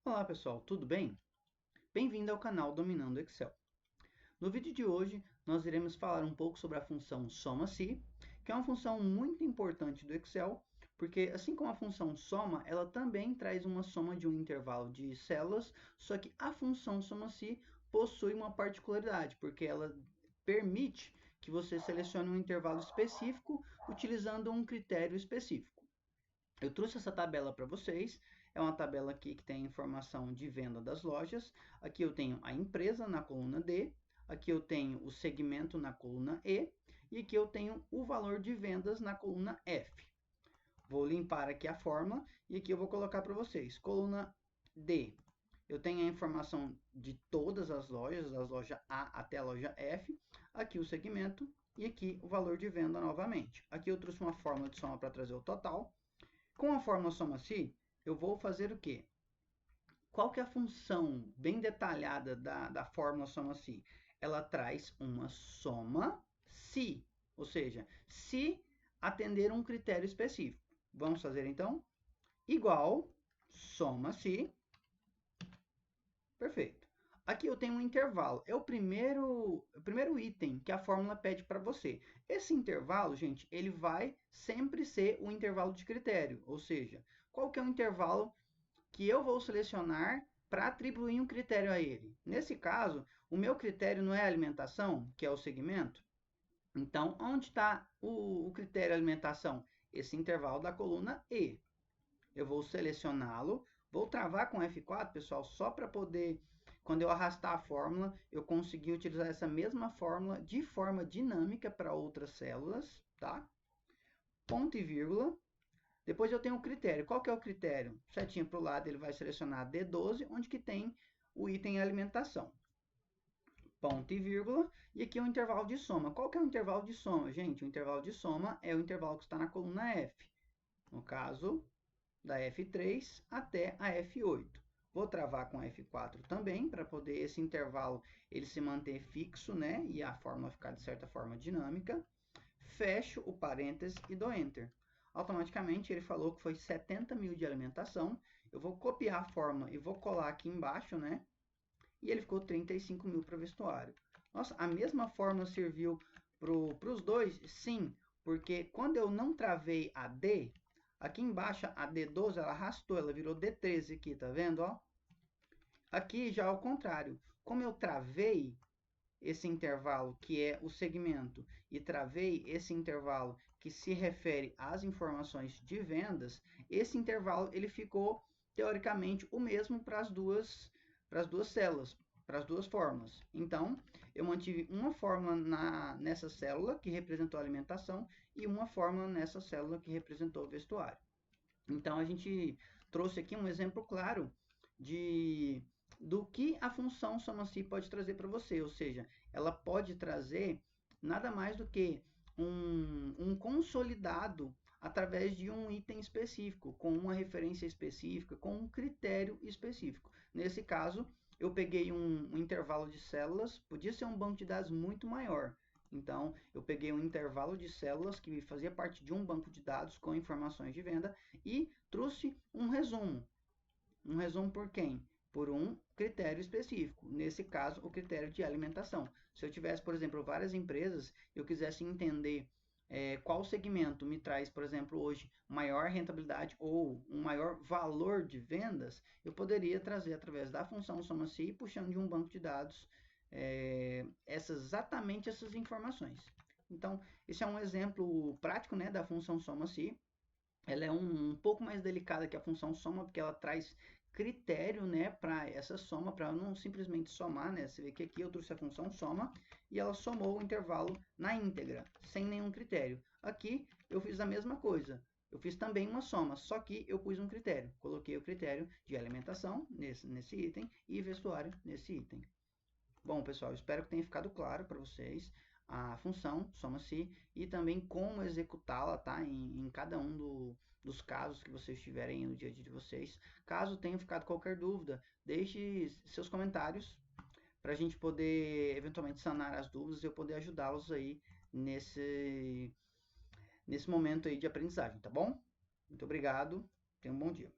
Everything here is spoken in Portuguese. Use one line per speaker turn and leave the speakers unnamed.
Olá pessoal, tudo bem? Bem-vindo ao canal Dominando Excel. No vídeo de hoje, nós iremos falar um pouco sobre a função soma-se, que é uma função muito importante do Excel, porque assim como a função soma, ela também traz uma soma de um intervalo de células, só que a função soma-se possui uma particularidade, porque ela permite que você selecione um intervalo específico utilizando um critério específico. Eu trouxe essa tabela para vocês. É uma tabela aqui que tem informação de venda das lojas. Aqui eu tenho a empresa na coluna D. Aqui eu tenho o segmento na coluna E. E aqui eu tenho o valor de vendas na coluna F. Vou limpar aqui a fórmula e aqui eu vou colocar para vocês. Coluna D. Eu tenho a informação de todas as lojas, das loja A até a loja F. Aqui o segmento e aqui o valor de venda novamente. Aqui eu trouxe uma fórmula de soma para trazer o total. Com a fórmula soma-se, eu vou fazer o quê? Qual que é a função bem detalhada da fórmula soma-se? Ela traz uma soma se, ou seja, se atender um critério específico. Vamos fazer então? Igual, soma-se, perfeito. Aqui eu tenho um intervalo, é o primeiro item que a fórmula pede para você. Esse intervalo, gente, ele vai sempre ser o intervalo de critério, ou seja, qual que é o intervalo que eu vou selecionar para atribuir um critério a ele. Nesse caso, o meu critério não é alimentação, que é o segmento. Então, onde está o critério alimentação? Esse intervalo da coluna E. Eu vou selecioná-lo, vou travar com F4, pessoal, só para poder, quando eu arrastar a fórmula, eu conseguir utilizar essa mesma fórmula de forma dinâmica para outras células, tá? Ponto e vírgula. Depois eu tenho o critério. Qual que é o critério? Setinha para o lado, ele vai selecionar D12, onde que tem o item alimentação. Ponto e vírgula. E aqui é o intervalo de soma. Qual que é o intervalo de soma? Gente, o intervalo de soma é o intervalo que está na coluna F. No caso, da F3 até a F8. Vou travar com F4 também, para poder esse intervalo ele se manter fixo, né? E a fórmula ficar, de certa forma, dinâmica. Fecho o parênteses e dou Enter. Automaticamente ele falou que foi 70 mil de alimentação. Eu vou copiar a fórmula e vou colar aqui embaixo, né? E ele ficou 35 mil para vestuário. Nossa, a mesma fórmula serviu para os dois? Sim, porque quando eu não travei a D, aqui embaixo a D12 ela arrastou, ela virou D13 aqui, tá vendo? Ó? Aqui já ao contrário, como eu travei esse intervalo que é o segmento e travei esse intervalo que se refere às informações de vendas, esse intervalo ele ficou teoricamente o mesmo para as duas células, para as duas fórmulas. Então, eu mantive uma fórmula nessa célula que representou a alimentação e uma fórmula nessa célula que representou o vestuário. Então, a gente trouxe aqui um exemplo claro de do que a função soma-se pode trazer para você, ou seja, ela pode trazer nada mais do que um consolidado através de um item específico, com uma referência específica, com um critério específico. Nesse caso, eu peguei um intervalo de células, podia ser um banco de dados muito maior. Então, eu peguei um intervalo de células que fazia parte de um banco de dados com informações de venda e trouxe um resumo. Um resumo por quem? Por um critério específico. Nesse caso, o critério de alimentação. Se eu tivesse, por exemplo, várias empresas, eu quisesse entender qual segmento me traz, por exemplo, hoje maior rentabilidade ou um maior valor de vendas, eu poderia trazer através da função soma-se puxando de um banco de dados exatamente essas informações. Então, esse é um exemplo prático, né, da função soma-se. Ela é um pouco mais delicada que a função soma, porque ela traz critério, né, para essa soma, para não simplesmente somar, né? Você vê que aqui eu trouxe a função soma e ela somou o intervalo na íntegra, sem nenhum critério. Aqui eu fiz a mesma coisa. Eu fiz também uma soma, só que eu pus um critério. Coloquei o critério de alimentação nesse item e vestuário nesse item. Bom, pessoal, espero que tenha ficado claro para vocês a função soma-se e também como executá-la, tá? Em cada um dos casos que vocês tiverem no dia a dia de vocês. Caso tenha ficado qualquer dúvida, deixe seus comentários para a gente poder eventualmente sanar as dúvidas e eu poder ajudá-los aí nesse momento aí de aprendizagem, tá bom? Muito obrigado, tenha um bom dia.